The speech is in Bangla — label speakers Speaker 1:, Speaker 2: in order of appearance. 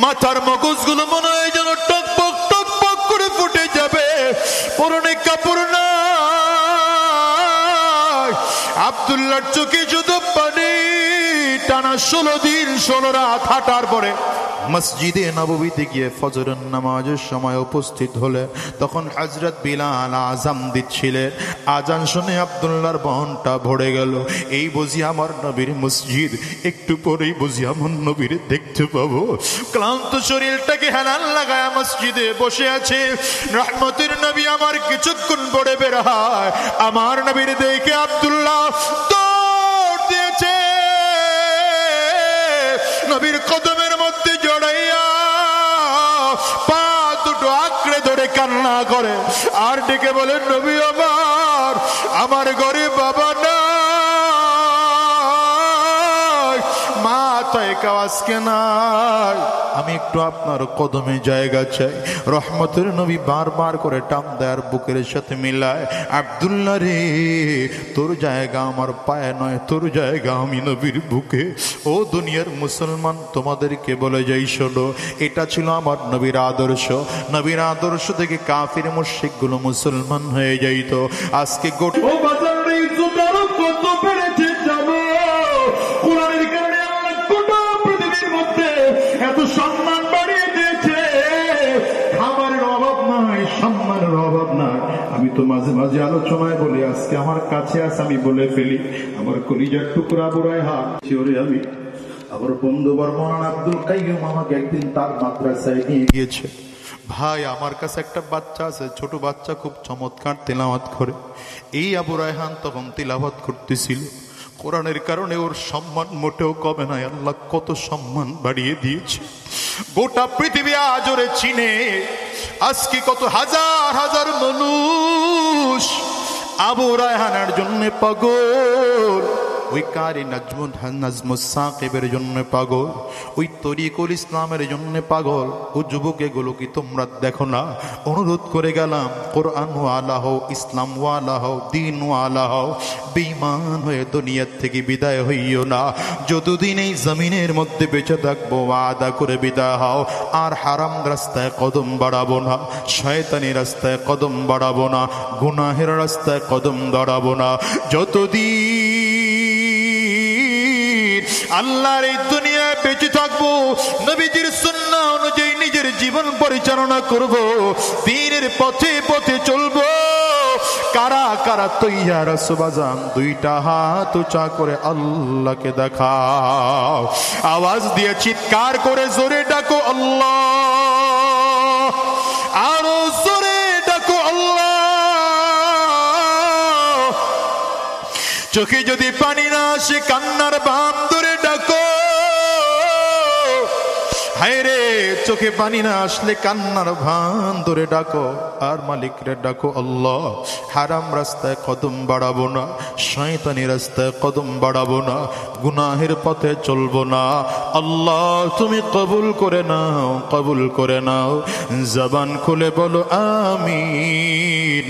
Speaker 1: মাথার মগজগুলো মনে হয় যেন টকপক টকপক করে ফুটে যাবে। পরনে কাপড় নাই, আব্দুল্লাহর চোখে শুধু পানি। টানা 16 দিন 16 রাত হাঁটার পরে মসজিদে নববীতে গিয়ে ফজরের নামাজের সময় উপস্থিত হলে তখন হযরত বিলাল আযান দিচ্ছিলেন। আযান শুনে আব্দুল্লাহর মনটা ভরে গেল। এই বুঝি আমার নবীর মসজিদ, একটু পরেই বুঝি আমার নবীর দেখতে পাবো। ক্লান্ত শরীরটাকে হেলান লাগায় মসজিদে বসে আছে। রহমতের নবী আমার কিছুক্ষণ পরে বের হয়। আমার নবীর দেখে আব্দুল্লাহ দৌড় দিয়েছে, নবীর কদমের মধ্যে জড়াইয়া পা দুটো আঁকড়ে ধরে কান্না করে আর ডেকে বলেন, নবী আমার ঘরে বাবা নাই, মাথায় কেউ আজকে নাই, আমি একটু আপনার কদমে জায়গা চাই। রহমতের নবী বারবার করে টান দেয়ার বুকের সাথে মিলায়, আব্দুল্লাহ রে তোর জায়গা আমার পায়ে নয়, তোর জায়গা আমি নবীর বুকে। ও দুনিয়ার মুসলমান, তোমাদেরকে বলে যাই শোনো, এটা ছিল আমার নবীর আদর্শ। নবীর আদর্শ থেকে কাফির মুশরিক গুলো মুসলমান হয়ে যাইত। আজকে কত বেড়েছে যাবো কোরআনের কারণে আল্লাহ গোটা পৃথিবীর মধ্যে এত সম্মান বাড়িয়ে দিয়েছে। খাবারের অভাব নাই, সম্মানের অভাব নাই। আমি তো মাঝে মাঝে আলোচনায় বলি, আজকে আমার কাছে আছে আমি বলে ফেলি, আমার কলিজার টুকরা বুড়ায় হাত চিওরে আমি আমার বন্ধু বর্মন আব্দুল কাইয়ুম আমাকে একদিন তার মাদ্রাসায় নিয়ে গিয়েছে। ভাই আমার কাছে একটা বাচ্চা আছে, ছোট বাচ্চা, খুব চমৎকার তেলাওয়াত করে। এই আবু রায়হান তখন তেলাওয়াত করতেছিল। কোরআনের কারণে ওর সম্মান মোটেও কমে নাই, আল্লাহ কত সম্মান বাড়িয়ে দিয়েছে। গোটা পৃথিবী আজ ওরে চিনে। আজকে কত হাজার হাজার মানুষ আবু রায়হানের জন্য পাগল, ওই কারি নাজমুস সাকিবের জন্য পাগল, ওই তরিকুল ইসলামের জন্য পাগল। ও যুবক, এগুলো কি তোমরা দেখো না? অনুরোধ করে গেলাম, কোরআন ওয়ালা হও, ইসলাম ওয়ালা হও, দিন ওয়ালা হও, বেঈমান হয়ে দুনিয়ার থেকে বিদায় হইও না। যতদিন এই জমিনের মধ্যে বেঁচে থাকবো ওয়াদা করে বিদায় হও। আর হারাম রাস্তায় কদম বাড়াবো না, শয়তানি রাস্তায় কদম বাড়াবো না, গুনাহের রাস্তায় কদম বাড়াবো না। যতদিন আল্লাহর এই দুনিয়ায় বেঁচে থাকবো, নবীজির সুন্নাহ অনুযায়ী নিজের জীবন পরিচালনা করব, দ্বীনের পথে পথে চলবো। কারা কারা তৈয়ার আছো বাজান? দুইটা হাত উঁচা করে আল্লাহকে দেখাও। আওয়াজ দিয়ে চিৎকার করে জোরে ডাকো আল্লাহ, আরো জোরে ডাকো আল্লাহ। চোখে যদি পানি না আসে কান্নার বাম ধরে ডাকো। হায় রে, চোখে পানি না আসলে কান্নার ভান ধরে ডাকো। আর মালিক রে ডাকো আল্লাহ, হারাম রাস্তায় কদম বাড়াবো না, শয়তানি রাস্তায় কদম বাড়াবো না, গুনাহের পথে চলবো না। আল্লাহ তুমি কবুল করে নাও, কবুল করে নাও। জবান খুলে বলো আমিন।